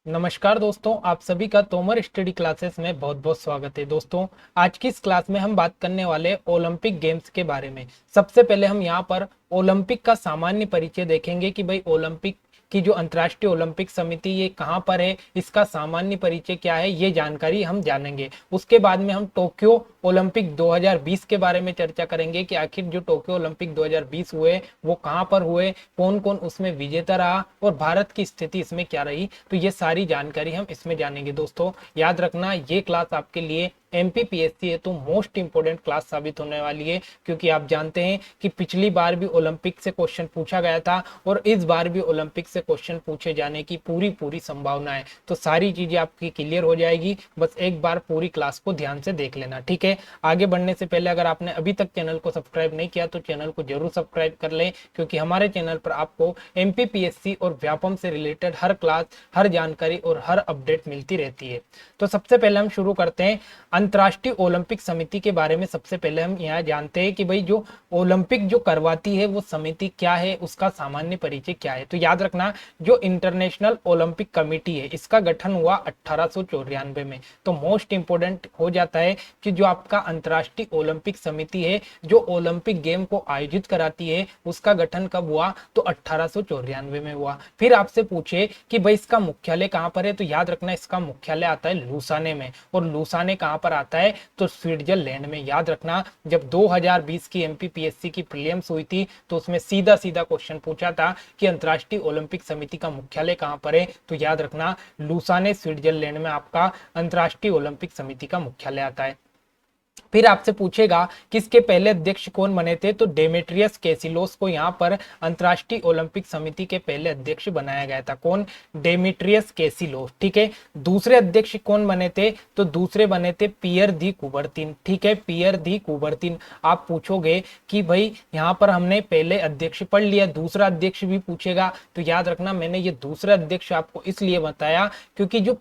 नमस्कार दोस्तों, आप सभी का तोमर स्टडी क्लासेस में बहुत बहुत स्वागत है। दोस्तों, आज की इस क्लास में हम बात करने वाले ओलंपिक गेम्स के बारे में। सबसे पहले हम यहाँ पर ओलंपिक का सामान्य परिचय देखेंगे कि भाई ओलंपिक की जो अंतर्राष्ट्रीय ओलंपिक समिति ये कहाँ पर है, इसका सामान्य परिचय क्या है, ये जानकारी हम जानेंगे। उसके बाद में हम टोक्यो ओलंपिक 2020 के बारे में चर्चा करेंगे कि आखिर जो टोक्यो ओलंपिक 2020 हुए वो कहाँ पर हुए, कौन कौन उसमें विजेता रहा और भारत की स्थिति इसमें क्या रही। तो ये सारी जानकारी हम इसमें जानेंगे। दोस्तों, याद रखना ये क्लास आपके लिए एमपीपीएससी है तो मोस्ट इंपोर्टेंट क्लास साबित होने वाली है, क्योंकि आप जानते हैं कि पिछली बार भी ओलंपिक से क्वेश्चन पूछा गया था और इस बार भी ओलंपिक से क्वेश्चन पूछे जाने की पूरी पूरी संभावना है। तो सारी चीजें आपकी क्लियर हो जाएगी, बस एक बार पूरी क्लास को ध्यान से देख लेना। ठीक है, आगे बढ़ने से पहले अगर आपने अभी तक चैनल को सब्सक्राइब नहीं किया तो चैनल को जरूर सब्सक्राइब कर लें, क्योंकि हमारे चैनल पर आपको एमपीपीएससी और व्यापम से रिलेटेड हर क्लास, हर जानकारी और हर अपडेट मिलती रहती है। तो सबसे पहले हम शुरू करते हैं अंतर्राष्ट्रीय ओलंपिक समिति के बारे में। सबसे पहले हम यहाँ जानते हैं कि भाई जो ओलंपिक जो करवाती है वो समिति क्या है, उसका सामान्य परिचय क्या है। तो याद रखना, जो इंटरनेशनल ओलंपिक कमेटी है इसका गठन हुआ 1894 में। तो मोस्ट इंपोर्टेंट हो जाता है कि जो आपका अंतर्राष्ट्रीय ओलंपिक समिति है जो ओलंपिक गेम को आयोजित कराती है उसका गठन कब हुआ, तो 1894 में हुआ। फिर आपसे पूछे कि भाई इसका मुख्यालय कहाँ पर है, तो याद रखना इसका मुख्यालय आता है लूसाने में। और लूसाने कहाँ पर आता है, तो स्विट्जरलैंड में। याद रखना, जब 2020 की एमपीपीएससी की प्रीलिम्स हुई थी तो उसमें सीधा सीधा क्वेश्चन पूछा था कि अंतर्राष्ट्रीय ओलंपिक समिति का मुख्यालय कहाँ पर है, तो याद रखना लूसाने स्विट्जरलैंड में आपका अंतर्राष्ट्रीय ओलंपिक समिति का मुख्यालय आता है। फिर आपसे पूछेगा किसके पहले अध्यक्ष कौन बने थे, तो डेमेट्रियस कैसिलोस को यहाँ पर अंतर्राष्ट्रीय ओलंपिक समिति के पहले अध्यक्ष बनाया गया था। कौन, डेमेट्रियस कैसिलोस। ठीक है, दूसरे अध्यक्ष कौन बने थे, तो दूसरे बने थे पियर दी कुबर्तिन। ठीक है, पियर दी कुबर्तिन। आप पूछोगे कि भाई यहाँ पर हमने पहले अध्यक्ष पढ़ लिया, दूसरा अध्यक्ष भी पूछेगा, तो याद रखना मैंने ये दूसरा अध्यक्ष आपको इसलिए बताया क्योंकि जो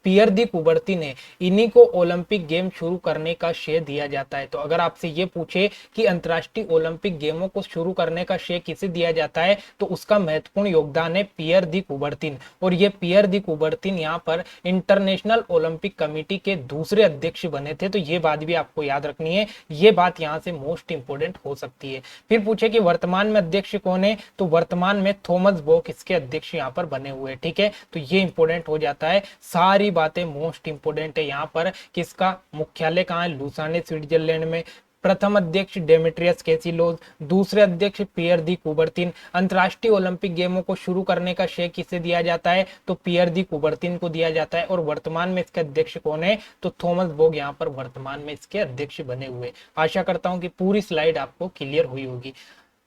पियर दी कुबर्तिन है इन्हीं को ओलंपिक गेम शुरू करने का श्रेय दिया जाता है। तो अगर आपसे ये पूछे कि अंतर्राष्ट्रीय ओलंपिक गेमों को शुरू करने का श्रेय किसे दिया जाता है, तो उसका महत्वपूर्ण योगदान है पियर दी कुबर्तिन। और ये पियर दी कुबर्तिन यहाँ पर इंटरनेशनल ओलंपिक कमेटी के दूसरे अध्यक्ष बने थे। तो ये बात भी आपको याद रखनी है, ये बात यहाँ से मोस्ट इंपोर्टेंट हो सकती है। फिर पूछे कि वर्तमान में अध्यक्ष कौन है, तो वर्तमान में थॉमस बॉक इसके अध्यक्ष यहाँ पर बने हुए। ठीक है, तो ये इंपोर्टेंट हो जाता है। सारी बातें मोस्ट इंपोर्टेंट है यहाँ पर। किसका मुख्यालय कहाँ है, लूसाने स्विट्जरलैंड में। प्रथम अध्यक्ष डेमेट्रियस कैसिलोस, दूसरे अध्यक्ष पियर दी कुबर्तिन। अंतर्राष्ट्रीय ओलंपिक गेमों को शुरू करने का श्रेय किसे दिया जाता है, तो पियर दी कुबर्तिन को दिया जाता है। और वर्तमान में इसके अध्यक्ष कौन है, तो थॉमस बॉक यहाँ पर वर्तमान में इसके अध्यक्ष बने हुए। आशा करता हूं कि पूरी स्लाइड आपको क्लियर हुई होगी।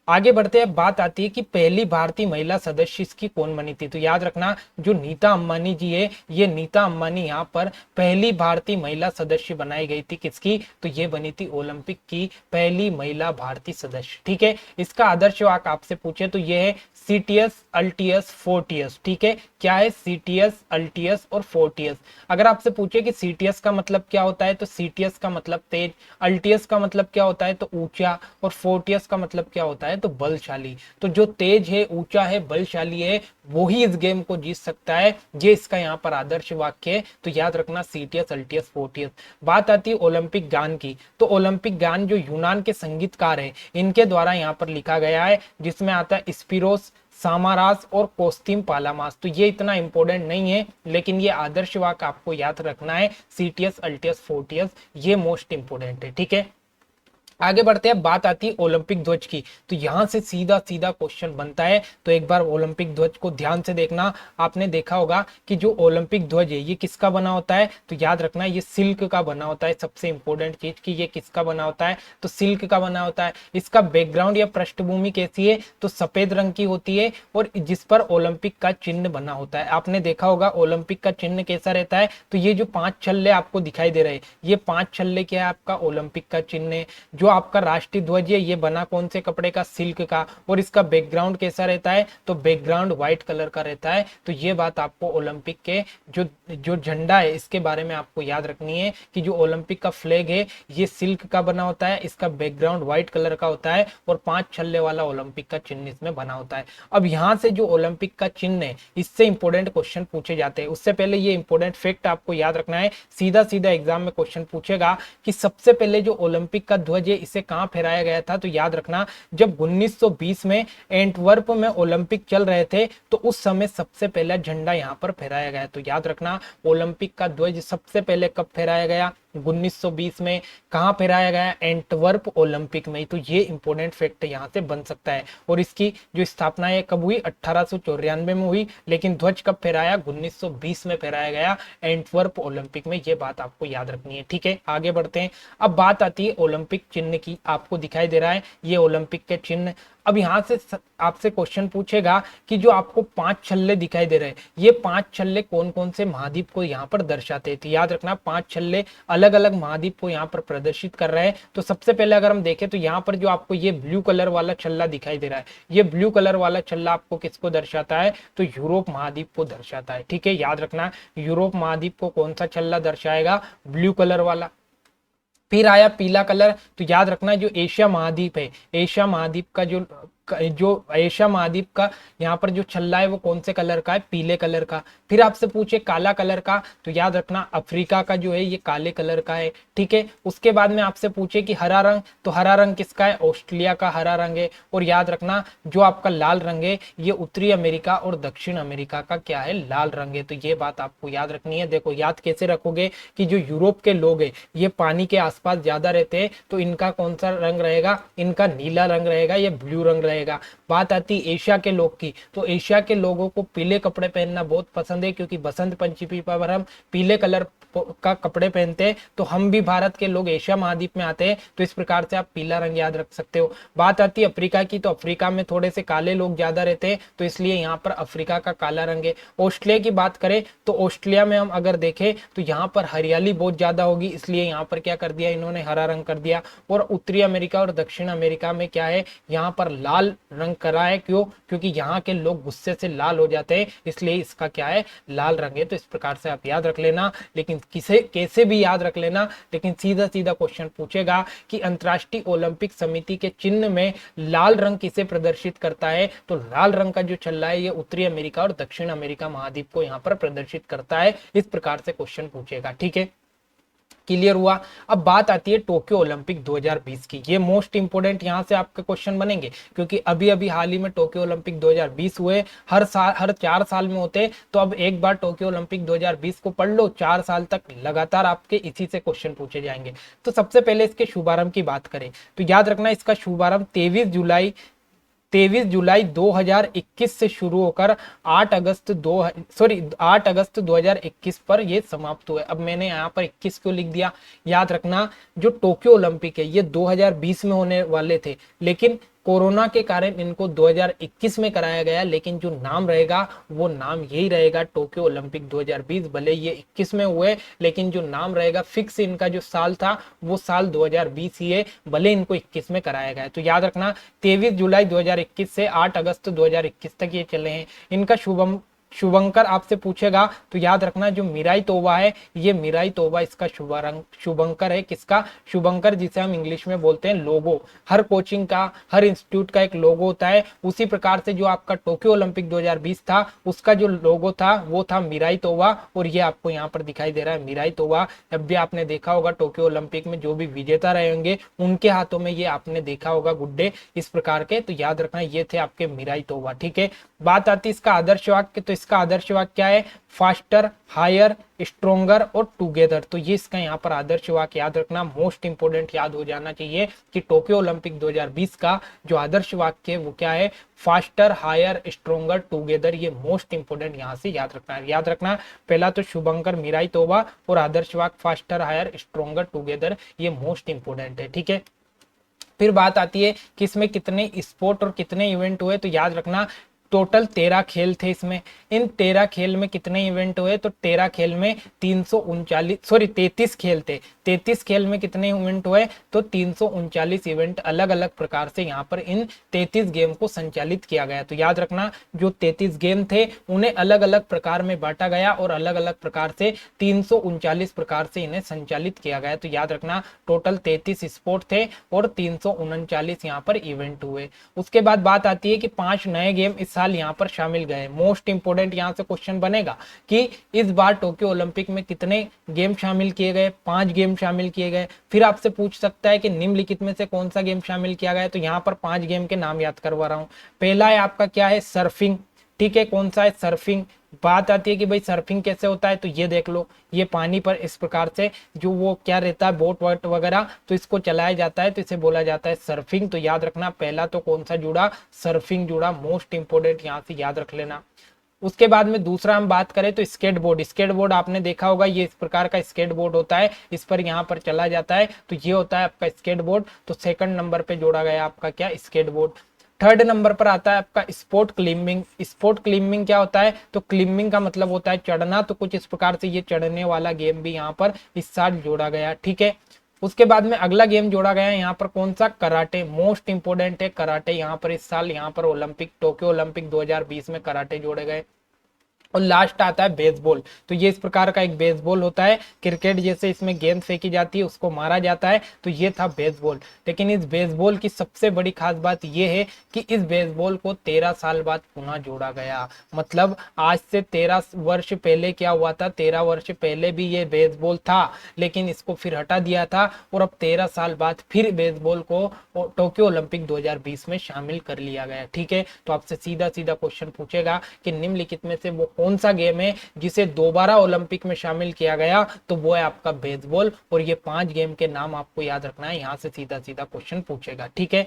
आगे बढ़ते हैं, बात आती है कि पहली भारतीय महिला सदस्य इसकी कौन बनी थी। तो याद रखना, जो नीता अंबानी जी है, ये नीता अंबानी यहाँ पर पहली भारतीय महिला सदस्य बनाई गई थी। किसकी, तो ये बनी थी ओलंपिक की पहली महिला भारतीय सदस्य। ठीक है, इसका आदर्श वाक्य आपसे पूछे तो ये है सीटीएस, अल्टीएस, फोर्टियस। ठीक है, क्या है, सीटीएस, अल्टीएस और फोर्टियस। अगर आपसे पूछे कि सीटीएस का मतलब क्या होता है, तो सीटीएस का मतलब तेज, अल्टीएस का मतलब क्या होता है, तो ऊंचा, और फोर्टियस का मतलब क्या होता है, तो बलशाली। तो जो तेज है, ऊंचा है, बलशाली है, वो ही इस गेम को जीत सकता है। ये इसका यहाँ पर आदर्श वाक्य है। तो याद रखना सीटीएस, अल्टीएस, फोर्टियस। बात आती है ओलंपिक गान की, तो ओलंपिक गान जो यूनान के संगीतकार है इनके द्वारा यहाँ पर लिखा गया है, जिसमें आता है स्पिरोस, सामारास और कोस्तिम पालामास। तो ये इतना इंपॉर्टेंट नहीं है, लेकिन ये आदर्श वाक्य आपको याद रखना है, सीटीएस, अल्टीएस, फोर्टियस, ये मोस्ट इंपोर्टेंट है। ठीक है, आगे बढ़ते हैं, बात आती है ओलंपिक ध्वज की। तो यहां से सीधा सीधा क्वेश्चन बनता है। तो एक बार ओलंपिक ध्वज को ध्यान से देखना। आपने देखा होगा कि जो ओलंपिक ध्वज है ये किसका बना होता है, तो याद रखना ये सिल्क का बना होता है। सबसे इंपॉर्टेंट चीज कि ये किसका बना होता है, तो सिल्क का बना होता है। इसका बैकग्राउंड या पृष्ठभूमि कैसी है, तो सफेद रंग की होती है और जिस पर ओलंपिक का चिन्ह बना होता है। आपने देखा होगा ओलंपिक का चिन्ह कैसा रहता है, तो ये जो 5 छल्ले आपको दिखाई दे रहे हैं, ये 5 छल्ले क्या है, आपका ओलंपिक का चिन्ह है। जो आपका राष्ट्रीय ध्वज है ये बना कौन से कपड़े का, सिल्क का, और इसका बैकग्राउंड कैसा रहता है, तो बैकग्राउंड व्हाइट कलर का रहता है। तो ये बात आपको ओलंपिक के जो जो झंडा है इसके बारे में आपको याद रखनी है कि जो ओलंपिक का फ्लैग है ये सिल्क का बना होता है, इसका बैकग्राउंड व्हाइट कलर का होता है और 5 छल्ले वाला ओलंपिक का चिन्ह इसमें बना होता है। अब यहाँ से जो ओलंपिक का चिन्ह है इससे इंपॉर्टेंट क्वेश्चन पूछे जाते हैं। उससे पहले ये इंपॉर्टेंट फैक्ट आपको याद रखना है, सीधा सीधा एग्जाम में क्वेश्चन पूछेगा कि सबसे पहले जो ओलंपिक का ध्वज है इसे कहां फहराया गया था। तो याद रखना जब 1920 में एंटवर्प में ओलंपिक चल रहे थे तो उस समय सबसे पहला झंडा यहां पर फहराया गया। तो याद रखना ओलंपिक का ध्वज सबसे पहले कब फहराया गया, 1920 में। कहां फहराया गया, एंटवर्प ओलंपिक में। तो ये इंपॉर्टेंट फैक्ट यहां से बन सकता है। और इसकी जो स्थापना है कब हुई, 1894 में हुई, लेकिन ध्वज कब फहराया, 1920 में फहराया गया एंटवर्प ओलंपिक में। ये बात आपको याद रखनी है, ठीक है। आगे बढ़ते हैं। अब बात आती है ओलंपिक चिन्ह की। आपको दिखाई दे रहा है ये ओलंपिक के चिन्ह। अब यहां से आपसे क्वेश्चन पूछेगा कि जो आपको 5 छल्ले दिखाई दे रहे हैं ये 5 छल्ले कौन कौन से महाद्वीप को यहाँ पर दर्शाते हैं। तो याद रखना 5 छल्ले अलग अलग महाद्वीप को यहाँ पर प्रदर्शित कर रहे हैं। तो सबसे पहले अगर हम देखें तो यहाँ पर जो आपको ये ब्लू कलर वाला छल्ला दिखाई दे रहा है, ये ब्लू कलर वाला छल्ला आपको किसको दर्शाता है, तो यूरोप महाद्वीप को दर्शाता है, ठीक है। याद रखना यूरोप महाद्वीप को कौन सा छल्ला दर्शाएगा, ब्लू कलर वाला। फिर आया पीला कलर, तो याद रखना जो एशिया महाद्वीप है, एशिया महाद्वीप का जो एशिया महाद्वीप का यहाँ पर जो छल्ला है वो कौन से कलर का है, पीले कलर का। फिर आपसे पूछे काला कलर का, तो याद रखना अफ्रीका का जो है ये काले कलर का है, ठीक है। उसके बाद में आपसे पूछे कि हरा रंग, तो हरा रंग किसका है, ऑस्ट्रेलिया का हरा रंग है। और याद रखना जो आपका लाल रंग है ये उत्तरी अमेरिका और दक्षिण अमेरिका का क्या है, लाल रंग है। तो ये बात आपको याद रखनी है। देखो याद कैसे रखोगे कि जो यूरोप के लोग है ये पानी के आसपास ज्यादा रहते हैं, तो इनका कौन सा रंग रहेगा, इनका नीला रंग रहेगा, ये ब्लू रंग रहेगा। बात आती एशिया के लोग की, तो एशिया के लोगों को पीले कपड़े पहनना बहुत पसंद है, क्योंकि बसंत पंचमी पर हम पीले कलर का कपड़े पहनते हैं। तो हम भी भारत के लोग एशिया महाद्वीप में आते हैं, तो इस प्रकार से आप पीला रंग याद रख सकते हो। बात आती है अफ्रीका की, तो अफ्रीका में थोड़े से काले लोग ज्यादा रहते हैं, तो इसलिए यहाँ पर अफ्रीका का काला रंग है। ऑस्ट्रेलिया की बात करें तो ऑस्ट्रेलिया में हम अगर देखें तो यहाँ पर हरियाली बहुत ज्यादा होगी, इसलिए यहाँ पर क्या कर दिया इन्होंने, हरा रंग कर दिया। और उत्तरी अमेरिका और दक्षिण अमेरिका में क्या है, यहाँ पर लाल रंग करा है। क्यों, क्योंकि यहाँ के लोग गुस्से से लाल हो जाते हैं, इसलिए इसका क्या है, लाल रंग है। तो इस प्रकार से आप याद रख लेना, लेकिन किसे कैसे भी याद रख लेना, लेकिन सीधा सीधा क्वेश्चन पूछेगा कि अंतरराष्ट्रीय ओलंपिक समिति के चिन्ह में लाल रंग किसे प्रदर्शित करता है। तो लाल रंग का जो छल्ला है ये उत्तरी अमेरिका और दक्षिण अमेरिका महाद्वीप को यहाँ पर प्रदर्शित करता है। इस प्रकार से क्वेश्चन पूछेगा, ठीक है। क्लियर हुआ। अब बात आती है टोक्यो ओलंपिक 2020 की। ये मोस्ट इंपोर्टेंट यहाँ से आपके क्वेश्चन बनेंगे, क्योंकि अभी अभी हाल ही में टोक्यो ओलंपिक 2020 हुए। हर साल, हर 4 साल में होते, तो अब एक बार टोक्यो ओलंपिक 2020 को पढ़ लो, 4 साल तक लगातार आपके इसी से क्वेश्चन पूछे जाएंगे। तो सबसे पहले इसके शुभारंभ की बात करें तो याद रखना इसका शुभारंभ 23 जुलाई 2021 से शुरू होकर 8 अगस्त 2021 पर ये समाप्त हुए। अब मैंने यहाँ पर 21 क्यों लिख दिया, याद रखना जो टोक्यो ओलंपिक है ये 2020 में होने वाले थे, लेकिन कोरोना के कारण इनको 2021 में कराया गया, लेकिन जो नाम रहेगा वो नाम यही रहेगा टोक्यो ओलंपिक 2020। भले ये 21 में हुए, लेकिन जो नाम रहेगा फिक्स इनका जो साल था वो साल 2020 ही है, भले इनको 21 में कराया गया। तो याद रखना 23 जुलाई 2021 से 8 अगस्त 2021 तक ये चले हैं। इनका शुभंकर आपसे पूछेगा तो याद रखना जो मिराई तोबा है ये मिराई तोबा इसका शुभंकर है। किसका, शुभंकर, जिसे हम इंग्लिश में बोलते हैं लोगो। हर कोचिंग का, हर इंस्टीट्यूट का एक लोगो होता है, उसी प्रकार से जो आपका टोक्यो ओलंपिक 2020 था उसका जो लोगो था वो था मिराई तोबा, और ये आपको यहाँ पर दिखाई दे रहा है मिराई तोबा। जब भी आपने देखा होगा टोक्यो ओलंपिक में जो भी विजेता रहे होंगे उनके हाथों में ये आपने देखा होगा गुड्डे इस प्रकार के, तो याद रखना ये थे आपके मिराई तोबा, ठीक है। बात आती है इसका आदर्श वाक्य, तो इसका आदर्श वाक्य क्या है, फास्टर, हायर, स्ट्रोंगर और टुगेदर। तो ये इसका यहाँ पर आदर्श वाक्य याद रखना, मोस्ट इंपोर्टेंट याद हो जाना चाहिए कि टोक्यो ओलंपिक 2020 का जो आदर्श वाक्य है वो क्या है, फास्टर, हायर, स्ट्रोंगर, टुगेदर। ये मोस्ट इंपोर्टेंट यहाँ से याद रखना है। याद रखना पहला तो शुभंकर, मिराई तोबा, और आदर्श वाक्य फास्टर, हायर, स्ट्रोंगर, टुगेदर, ये मोस्ट इंपोर्टेंट है, ठीक है। फिर बात आती है कि इसमें कितने स्पोर्ट और कितने इवेंट हुए, तो याद रखना टोटल 13 खेल थे इसमें। इन 13 खेल में कितने इवेंट हुए, तो 13 खेल में 33 खेल थे। 33 खेल में कितने इवेंट हुए, तो 339 इवेंट अलग अलग प्रकार से यहाँ पर इन 33 गेम को संचालित किया गया। तो याद रखना जो 33 गेम थे उन्हें अलग अलग प्रकार में बांटा गया और अलग अलग प्रकार से 339 प्रकार से इन्हें संचालित किया गया। तो याद रखना टोटल 33 स्पोर्ट थे और 339 यहाँ पर इवेंट हुए। उसके बाद बात आती है कि 5 नए गेम इस साल यहाँ पर शामिल गए। मोस्ट इंपोर्टेंट यहाँ से क्वेश्चन बनेगा कि इस बार टोक्यो ओलंपिक में कितने गेम शामिल किए गए, 5 गेम शामिल किए गए। फिर आपसे पूछ सकता है कि निम्नलिखित में से कौन सा गेम शामिल किया गया, तो यहाँ पर 5 गेम के नाम याद करवा रहा हूँ। पहला है आपका क्या है, सर्फिंग, ठीक है, कौन सा है, सर्फिंग। बात आती है कि भाई सर्फिंग कैसे होता है, तो ये देख लो, ये पानी पर इस प्रकार से जो वो क्या रहता है, बोट वोट वगैरह, तो इसको चलाया जाता है, तो इसे बोला जाता है सर्फिंग। तो याद रखना पहला तो कौन सा जुड़ा, सर्फिंग जुड़ा, मोस्ट इंपोर्टेंट यहाँ से याद रख लेना। उसके बाद में दूसरा हम बात करें तो स्केटबोर्ड। स्केटबोर्ड आपने देखा होगा, ये इस प्रकार का स्केटबोर्ड होता है, इस पर यहाँ पर चला जाता है, तो ये होता है आपका स्केटबोर्ड। तो सेकंड नंबर पे जोड़ा गया आपका क्या, स्केटबोर्ड। थर्ड नंबर पर आता है आपका स्पोर्ट क्लाइंबिंग। स्पोर्ट क्लाइंबिंग क्या होता है, तो क्लाइंबिंग का मतलब होता है चढ़ना, तो कुछ इस प्रकार से ये चढ़ने वाला गेम भी यहाँ पर इस साल जोड़ा गया, ठीक है। उसके बाद में अगला गेम जोड़ा गया है यहाँ पर कौन सा, कराटे। मोस्ट इंपोर्टेंट है कराटे यहाँ पर इस साल, यहाँ पर ओलंपिक, टोक्यो ओलंपिक 2020 में कराटे जोड़े गए। और लास्ट आता है बेसबॉल। तो ये इस प्रकार का एक बेसबॉल होता है, क्रिकेट जैसे इसमें गेंद फेंकी जाती है, उसको मारा जाता है, तो ये था बेसबॉल। लेकिन इस बेसबॉल की सबसे बड़ी खास बात ये है कि इस बेसबॉल को 13 साल बाद पुनः जोड़ा गया। मतलब आज से 13 वर्ष पहले क्या हुआ था, 13 वर्ष पहले भी ये बेसबॉल था, लेकिन इसको फिर हटा दिया था और अब 13 साल बाद फिर बेसबॉल को टोक्यो ओलंपिक 2020 में शामिल कर लिया गया, ठीक है। तो आपसे सीधा सीधा क्वेश्चन पूछेगा कि निम्नलिखित में से वो कौन सा गेम है जिसे दोबारा ओलंपिक में शामिल किया गया, तो वो है आपका बेसबॉल। और ये 5 गेम के नाम आपको याद रखना है, यहां से सीधा सीधा क्वेश्चन पूछेगा, ठीक है।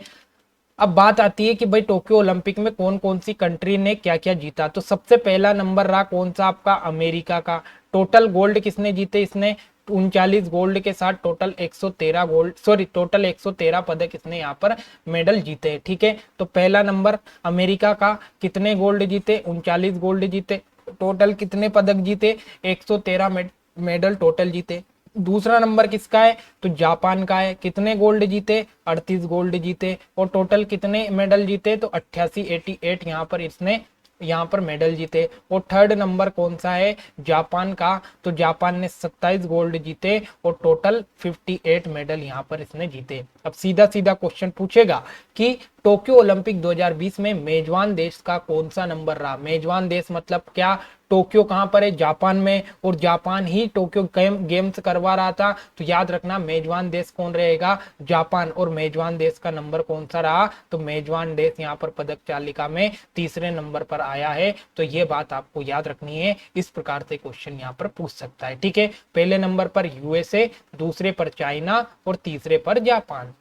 अब बात आती है कि भाई टोक्यो ओलंपिक में कौन कौन सी कंट्री ने क्या क्या जीता। तो सबसे पहला नंबर रहा कौन सा, आपका अमेरिका का। टोटल गोल्ड किसने जीते, इसने 39 गोल्ड के साथ टोटल 113 गोल्ड, सॉरी टोटल 113 पदक इसने यहाँ पर मेडल जीते, ठीक है। तो पहला नंबर अमेरिका का, कितने गोल्ड जीते, 39 गोल्ड जीते। टोटल कितने पदक जीते, 113 मेडल टोटल जीते। दूसरा नंबर किसका है, तो जापान का है, कितने गोल्ड जीते, 38 गोल्ड जीते। और टोटल कितने मेडल जीते, तो 88 यहाँ पर इसने यहाँ पर मेडल जीते। और थर्ड नंबर कौन सा है, जापान का। तो जापान ने 27 गोल्ड जीते और टोटल 58 मेडल यहाँ पर इसने जीते। अब सीधा सीधा क्वेश्चन पूछेगा कि टोक्यो ओलंपिक 2020 में मेजबान देश का कौन सा नंबर रहा। मेजबान देश मतलब क्या, टोक्यो कहां पर है, जापान में, और जापान ही टोक्यो गेम्स करवा रहा था। तो याद रखना मेजबान देश कौन रहेगा, जापान। और मेजबान देश का नंबर कौन सा रहा, तो मेजबान देश यहाँ पर पदक तालिका में तीसरे नंबर पर आया है। तो ये बात आपको याद रखनी है, इस प्रकार से क्वेश्चन यहाँ पर पूछ सकता है, ठीक है। पहले नंबर पर यूएसए, दूसरे पर चाइना और तीसरे पर जापान।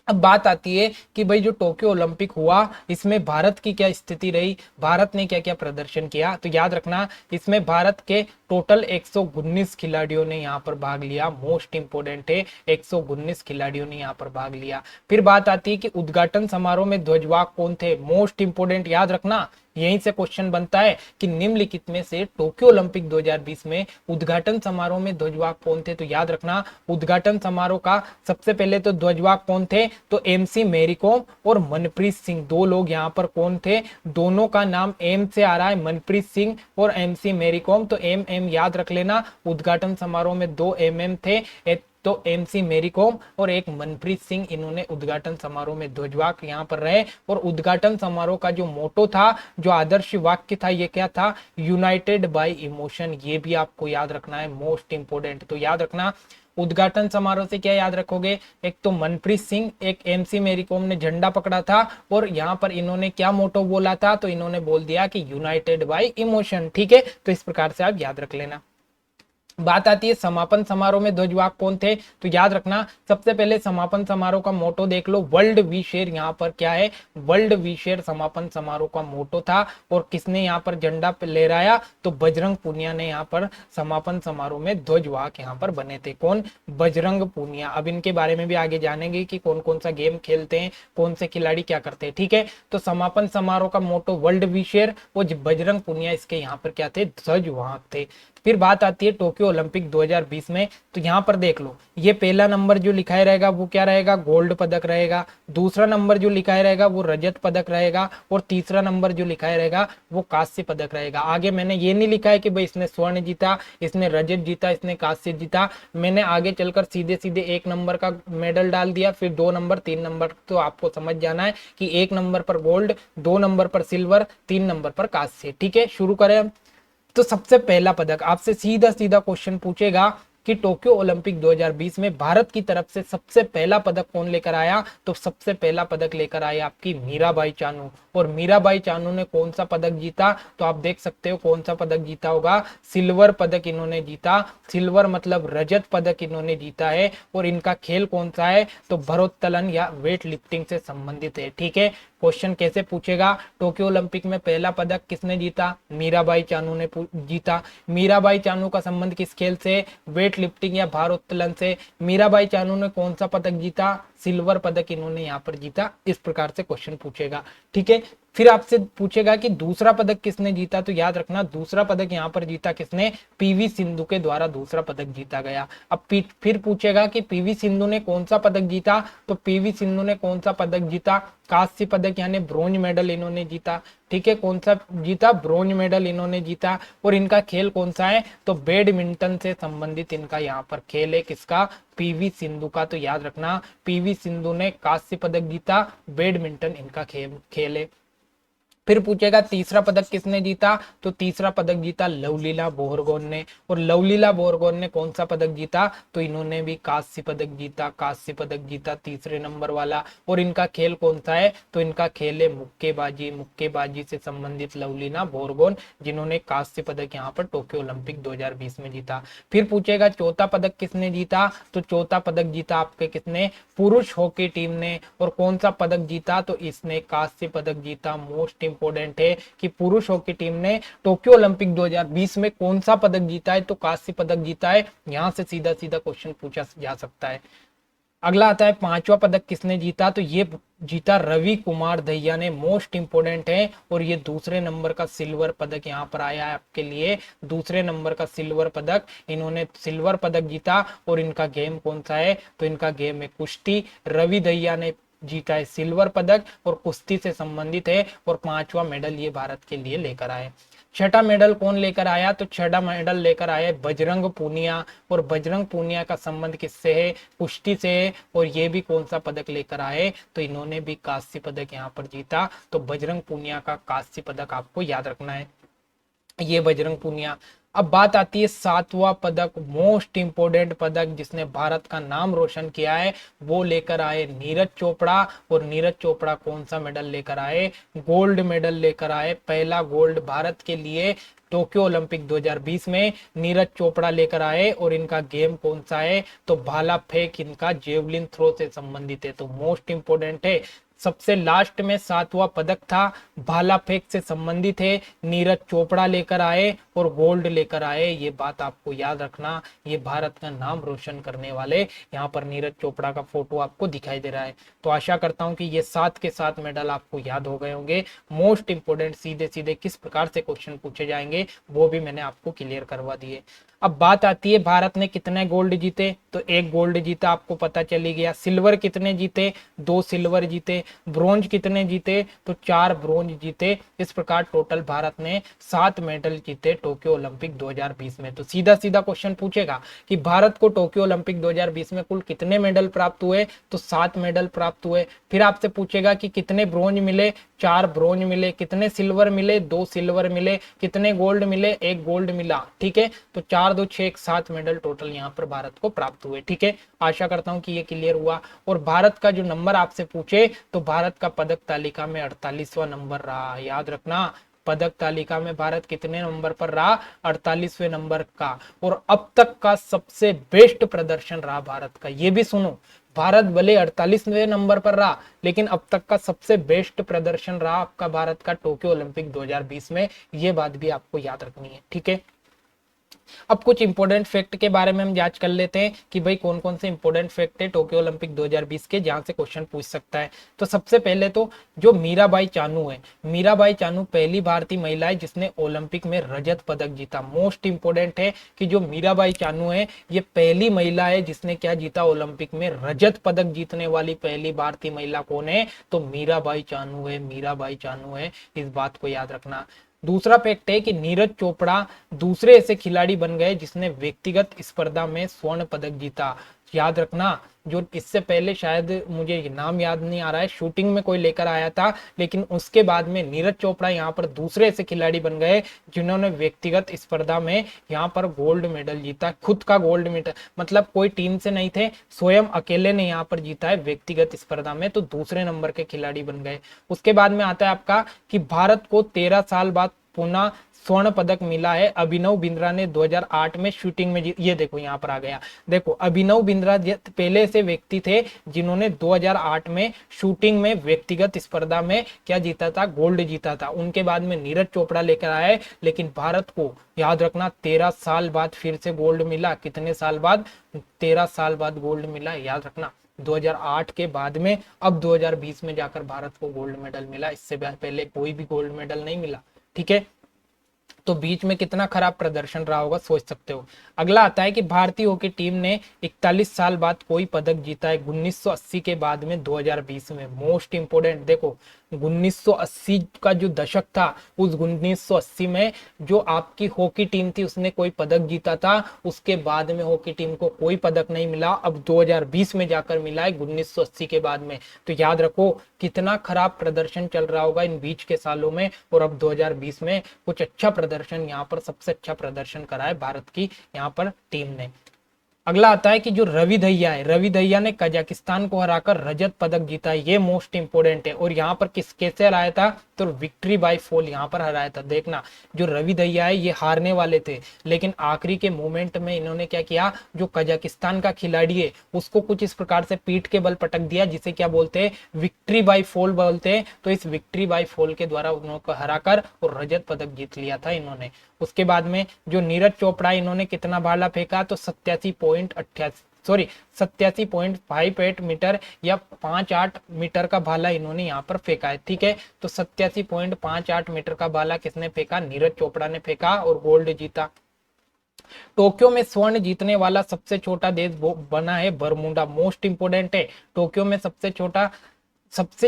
अब बात आती है कि भाई जो टोक्यो ओलंपिक हुआ इसमें भारत की क्या स्थिति रही, भारत ने क्या क्या प्रदर्शन किया। तो याद रखना इसमें भारत के टोटल 119 खिलाड़ियों ने यहाँ पर भाग लिया। मोस्ट इंपोर्टेंट है, 119 खिलाड़ियों ने यहाँ पर भाग लिया। फिर बात आती है कि उद्घाटन समारोह में ध्वजवाहक कौन थे। मोस्ट इंपोर्टेंट याद रखना, यहीं से क्वेश्चन बनता है कि निम्नलिखित में से टोक्यो ओलंपिक 2020 में उद्घाटन समारोह में ध्वजवाहक कौन थे। तो याद रखना उद्घाटन समारोह का सबसे पहले तो ध्वजवाहक कौन थे, तो एमसी मैरीकॉम और मनप्रीत सिंह, दो लोग यहाँ पर कौन थे, दोनों का नाम एम से आ रहा है, मनप्रीत सिंह और एमसी मैरीकॉम। तो एम एम याद रख लेना, उद्घाटन समारोह में 2 एम थे, तो एमसी मैरीकॉम और एक मनप्रीत सिंह, इन्होंने उद्घाटन समारोह में ध्वजवाहक यहाँ पर रहे। और उद्घाटन समारोह का जो मोटो था, जो आदर्श वाक्य था, ये क्या था, यूनाइटेड बाय इमोशन। ये भी आपको याद रखना है, मोस्ट इंपोर्टेंट। तो याद रखना उद्घाटन समारोह से क्या याद रखोगे, एक तो मनप्रीत सिंह, एक एमसी मैरीकॉम ने झंडा पकड़ा था और यहाँ पर इन्होंने क्या मोटो बोला था, तो इन्होंने बोल दिया कि यूनाइटेड बाय इमोशन, ठीक है। तो इस प्रकार से आप याद रख लेना। बात आती है समापन समारोह में ध्वजवाहक कौन थे, तो याद रखना सबसे पहले समापन समारोह का मोटो देख लो, वर्ल्ड वी शेर। यहाँ पर क्या है, वर्ल्ड वी शेर समापन समारोह का मोटो था। और किसने यहाँ पर झंडा लहराया, तो बजरंग पूनिया ने यहाँ पर समापन समारोह में ध्वजवाहक यहाँ पर बने थे। कौन, बजरंग पूनिया। अब इनके बारे में भी आगे जानेंगे कि कौन कौन सा गेम खेलते हैं, कौन से खिलाड़ी क्या करते हैं, ठीक है। तो समापन समारोह का मोटो वर्ल्ड वी शेर, वो बजरंग पूनिया इसके यहाँ पर क्या थे, ध्वजवाहक थे। फिर बात आती है टोक्यो ओलंपिक 2020 में, तो यहाँ पर देख लो, ये पहला नंबर जो लिखा रहेगा वो क्या रहेगा, गोल्ड पदक रहेगा। दूसरा नंबर जो लिखा रहेगा वो रजत पदक रहेगा। और तीसरा नंबर जो लिखा रहेगा वो कांस्य पदक रहेगा। आगे मैंने ये नहीं लिखा है कि भाई इसने स्वर्ण जीता, इसने रजत जीता, इसने कांस्य जीता। मैंने आगे चलकर सीधे सीधे एक नंबर का मेडल डाल दिया, फिर 2 नंबर 3 नंबर। तो आपको समझ जाना है कि 1 नंबर पर गोल्ड, 2 नंबर पर सिल्वर, 3 नंबर पर कांस्य, ठीक है। शुरू करें हम। तो सबसे पहला पदक आपसे सीधा सीधा क्वेश्चन पूछेगा कि टोक्यो ओलंपिक 2020 में भारत की तरफ से सबसे पहला पदक कौन लेकर आया, तो सबसे पहला पदक लेकर आए आपकी मीराबाई चानू। और मीराबाई चानू ने कौन सा पदक जीता, तो आप देख सकते हो कौन सा पदक जीता होगा, सिल्वर पदक इन्होंने जीता। सिल्वर मतलब रजत पदक इन्होंने जीता है। और इनका खेल कौन सा है, तो भारोत्तोलन या वेट लिफ्टिंग से संबंधित है, ठीक है। क्वेश्चन कैसे पूछेगा, टोक्यो ओलंपिक में पहला पदक किसने जीता, मीराबाई चानू ने जीता। मीराबाई चानू का संबंध किस खेल से, वेट लिफ्टिंग या भारोत्तोलन से। मीराबाई चानू ने कौन सा पदक जीता, सिल्वर पदक इन्होंने यहाँ पर जीता। इस प्रकार से क्वेश्चन पूछेगा, ठीक है। फिर आपसे पूछेगा कि दूसरा पदक किसने जीता, तो याद रखना दूसरा पदक यहाँ पर जीता किसने, पीवी सिंधु के द्वारा दूसरा पदक जीता गया। अब फिर पूछेगा कि पीवी सिंधु ने कौन सा पदक जीता, तो पीवी सिंधु ने कौन सा पदक जीता, कांस्य पदक यानी ब्रोंज मेडल इन्होंने जीता, ठीक है। कौन सा जीता, ब्रोंज मेडल इन्होंने जीता। और इनका खेल कौन सा है, तो बैडमिंटन से संबंधित इनका यहाँ पर खेल है, किसका, पीवी सिंधु का। तो याद रखना पीवी सिंधु ने कांस्य पदक जीता, बैडमिंटन इनका खेल है। फिर पूछेगा तीसरा पदक किसने जीता, तो तीसरा पदक जीता लवलीना बोरगोन ने। और लवलीना बोरगोन ने कौन सा पदक जीता, तो इन्होंने भी कांस्य पदक जीता, कांस्य पदक जीता तीसरे नंबर वाला। और इनका खेल कौन सा है, तो इनका खेल है मुक्केबाजी, मुक्केबाजी से संबंधित लवलीना बोरगोन, जिन्होंने कांस्य पदक यहाँ पर टोक्यो ओलंपिक 2020 में जीता। फिर पूछेगा चौथा पदक किसने जीता, तो चौथा पदक जीता आपके किसने, पुरुष हॉकी टीम ने। और कौन सा पदक जीता, तो इसने कांस्य पदक जीता। मोस्ट इंपोर्टेंट है कि पुरुष हॉकी टीम ने टोक्यो ओलंपिक 2020 में कौन सा पदक जीता है, तो कांस्य पदक जीता है। यहां से सीधा सीधा क्वेश्चन पूछा जा सकता है। अगला आता है पांचवा पदक किसने जीता, तो ये जीता रवि कुमार दहिया ने। मोस्ट इंपोर्टेंट है। और ये दूसरे नंबर का सिल्वर पदक यहाँ पर आया है आपके लिए, दूसरे नंबर का सिल्वर पदक, इन्होंने सिल्वर पदक जीता। और इनका गेम कौन सा है, तो इनका गेम है कुश्ती। रवि दहिया ने जीता है सिल्वर पदक और कुश्ती से संबंधित है। और पांचवा मेडल ये भारत के लिए लेकर आए। छठा मेडल कौन लेकर आया, तो छठा मेडल लेकर आया बजरंग पूनिया। और बजरंग पूनिया का संबंध किससे है, कुश्ती से है। और ये भी कौन सा पदक लेकर आए, तो इन्होंने भी कांस्य पदक यहाँ पर जीता। तो बजरंग पूनिया का कांस्य पदक आपको याद रखना है, ये बजरंग पूनिया। अब बात आती है सातवां पदक, मोस्ट इंपोर्टेंट पदक जिसने भारत का नाम रोशन किया है, वो लेकर आए नीरज चोपड़ा। और नीरज चोपड़ा कौन सा मेडल लेकर आए, गोल्ड मेडल लेकर आए। पहला गोल्ड भारत के लिए टोक्यो ओलंपिक 2020 में नीरज चोपड़ा लेकर आए। और इनका गेम कौन सा है, तो भाला फेंक, इनका जेवलिन थ्रो से संबंधित है। तो मोस्ट इंपोर्टेंट है। सबसे लास्ट में सातवां पदक था, भाला फेंक से संबंधित है, नीरज चोपड़ा लेकर आए और गोल्ड लेकर आए। ये बात आपको याद रखना, ये भारत का नाम रोशन करने वाले, यहाँ पर नीरज चोपड़ा का फोटो आपको दिखाई दे रहा है। तो आशा करता हूं कि ये 7 के 7 मेडल आपको याद हो गए होंगे। मोस्ट इंपोर्टेंट सीधे सीधे किस प्रकार से क्वेश्चन पूछे जाएंगे वो भी मैंने आपको क्लियर करवा दिए। अब बात आती है भारत ने कितने गोल्ड जीते, तो 1 गोल्ड जीता, आपको पता चली गया। सिल्वर कितने जीते, 2 सिल्वर जीते। ब्रोंज कितने जीते, तो 4 ब्रोंज जीते। इस प्रकार टोटल भारत ने 7 मेडल जीते टोक्यो ओलंपिक 2020 में। तो सीधा सीधा क्वेश्चन पूछेगा कि भारत को टोक्यो ओलंपिक 2020 में कुल कितने मेडल प्राप्त हुए, तो 7 मेडल प्राप्त हुए। फिर आपसे पूछेगा कि कितने ब्रोंज मिले, 4 ब्रोंज मिले। कितने सिल्वर मिले, 2 सिल्वर मिले। कितने गोल्ड मिले, 1 गोल्ड मिला, ठीक है। तो 4 2 6 7 मेडल टोटल यहाँ पर भारत को प्राप्त हुए, ठीक है। आशा करता हूं कि ये क्लियर हुआ। और भारत का जो नंबर आपसे पूछे, तो भारत का पदक तालिका में 48वां नंबर रहा, याद रखना। पदक तालिका में भारत कितने नंबर पर रहा? 48वें नंबर का। और अब तक का सबसे बेस्ट प्रदर्शन रहा भारत का, ये भी सुनो, भारत भले 48वें नंबर पर रहा लेकिन अब तक का सबसे बेस्ट प्रदर्शन रहा आपका भारत का टोक्यो ओलंपिक 2020 में। ये बात भी आपको याद रखनी है, ठीक है। अब कुछ इंपॉर्टेंट फैक्ट के बारे में हम जांच कर लेते हैं कि भाई कौन कौन से इंपॉर्टेंट फैक्ट है टोक्यो ओलंपिक 2020 के, जहां से क्वेश्चन पूछ सकता है। तो सबसे पहले तो जो मीराबाई चानू है, मीराबाई चानू पहली भारतीय महिला है जिसने ओलंपिक में रजत पदक जीता। मोस्ट इंपोर्टेंट है कि जो मीराबाई चानू है ये पहली महिला है जिसने क्या जीता? ओलंपिक में रजत पदक जीतने वाली पहली भारतीय महिला कौन है? तो मीराबाई चानू है, मीराबाई चानू है, इस बात को याद रखना। दूसरा फैक्ट है कि नीरज चोपड़ा दूसरे ऐसे खिलाड़ी बन गए जिसने व्यक्तिगत स्पर्धा में स्वर्ण पदक जीता। याद रखना, जो इससे पहले शायद मुझे नाम याद नहीं आ रहा है, शूटिंग में कोई लेकर आया था, लेकिन उसके बाद में नीरज चोपड़ा यहाँ पर दूसरे ऐसे खिलाड़ी बन गए जिन्होंने व्यक्तिगत स्पर्धा में यहाँ पर गोल्ड मेडल जीता, खुद का गोल्ड मेडल, मतलब कोई टीम से नहीं थे, स्वयं अकेले ने यहाँ पर जीता है व्यक्तिगत स्पर्धा में, तो दूसरे नंबर के खिलाड़ी बन गए। उसके बाद में आता है आपका कि भारत को 13 साल बाद पुनः स्वर्ण पदक मिला है। अभिनव बिंद्रा ने 2008 में शूटिंग में ये देखो यहाँ पर आ गया, देखो अभिनव बिंद्रा पहले से व्यक्ति थे जिन्होंने 2008 में शूटिंग में व्यक्तिगत स्पर्धा में क्या जीता था? गोल्ड जीता था। उनके बाद में नीरज चोपड़ा लेकर आए, लेकिन भारत को याद रखना 13 साल बाद फिर से गोल्ड मिला। कितने साल बाद? 13 साल बाद गोल्ड मिला, याद रखना। 2008 के बाद में अब 2020 में जाकर भारत को गोल्ड मेडल मिला, इससे पहले कोई भी गोल्ड मेडल नहीं मिला, ठीक है। तो बीच में कितना खराब प्रदर्शन रहा होगा सोच सकते हो। अगला आता है कि भारतीय हॉकी टीम ने 41 साल बाद कोई पदक जीता है 1980 के बाद में 2020 में। मोस्ट इंपोर्टेंट, देखो 1980 का जो दशक था, उस 1980 में जो आपकी हॉकी टीम थी उसने कोई पदक जीता था, उसके बाद में हॉकी टीम को कोई पदक नहीं मिला, अब 2020 में जाकर मिला है 1980 के बाद में। तो याद रखो कितना खराब प्रदर्शन चल रहा होगा इन बीच के सालों में, और अब 2020 में कुछ अच्छा प्रदर्शन, यहाँ पर सबसे अच्छा प्रदर्शन करा है भारत की यहाँ पर टीम ने। अगला आता है कि जो रवि दहिया है, रवि दहिया ने कजाकिस्तान को हराकर रजत पदक जीता है, ये मोस्ट इंपोर्टेंट है। और यहाँ पर किस कैसे हराया था? तो विक्ट्री बाय फॉल यहाँ पर हराया था। देखना, जो रवि दहिया है ये हारने वाले थे, लेकिन आखिरी के मोमेंट में इन्होंने क्या किया, जो कजाकिस्तान का खिलाड़ी है उसको कुछ इस प्रकार से पीठ के बल पटक दिया, जिसे क्या बोलते हैं? विक्ट्री बाय फॉल बोलते हैं। तो इस विक्ट्री बाय फॉल के द्वारा उनको हराकर और रजत पदक जीत लिया था इन्होंने। उसके बाद में जो नीरज चोपड़ा, इन्होंने कितना भाला फेंका? तो 87.58 मीटर या 58 मीटर का भाला इन्होंने यहाँ पर फेंका है, ठीक है। तो 87.58 मीटर का भाला किसने फेंका? नीरज चोपड़ा ने फेंका और गोल्ड जीता। टोक्यो में स्वर्ण जीतने वाला सबसे छोटा देश बना है बरमूडा। मोस्ट इंपोर्टेंट है, टोक्यो में सबसे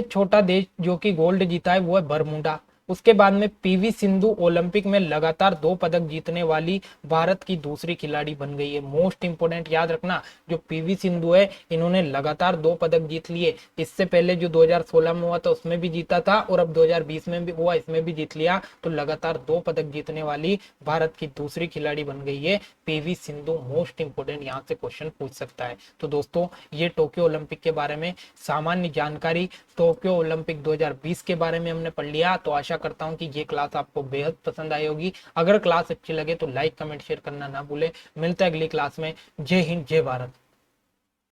छोटा देश जो कि गोल्ड जीता है वो है बरमूडा। उसके बाद में पीवी सिंधु ओलंपिक में लगातार 2 पदक जीतने वाली भारत की दूसरी खिलाड़ी बन गई है। मोस्ट इंपोर्टेंट, याद रखना, जो पीवी सिंधु है इन्होंने लगातार 2 पदक जीत लिए। इससे पहले जो 2016 में हुआ था उसमें भी जीता था, और अब 2020 में भी हुआ, इसमें भी जीत लिया। तो लगातार 2 पदक जीतने वाली भारत की दूसरी खिलाड़ी बन गई है पीवी सिंधु। मोस्ट इंपोर्टेंट, यहाँ से क्वेश्चन पूछ सकता है। तो दोस्तों ये टोक्यो ओलंपिक के बारे में सामान्य जानकारी, टोक्यो ओलंपिक 2020 के बारे में हमने पढ़ लिया। तो आशा करता हूं कि ये क्लास आपको बेहद पसंद आई होगी। अगर क्लास अच्छी लगे तो लाइक कमेंट शेयर करना ना भूले। मिलते हैं अगली क्लास में। जय हिंद, जय भारत।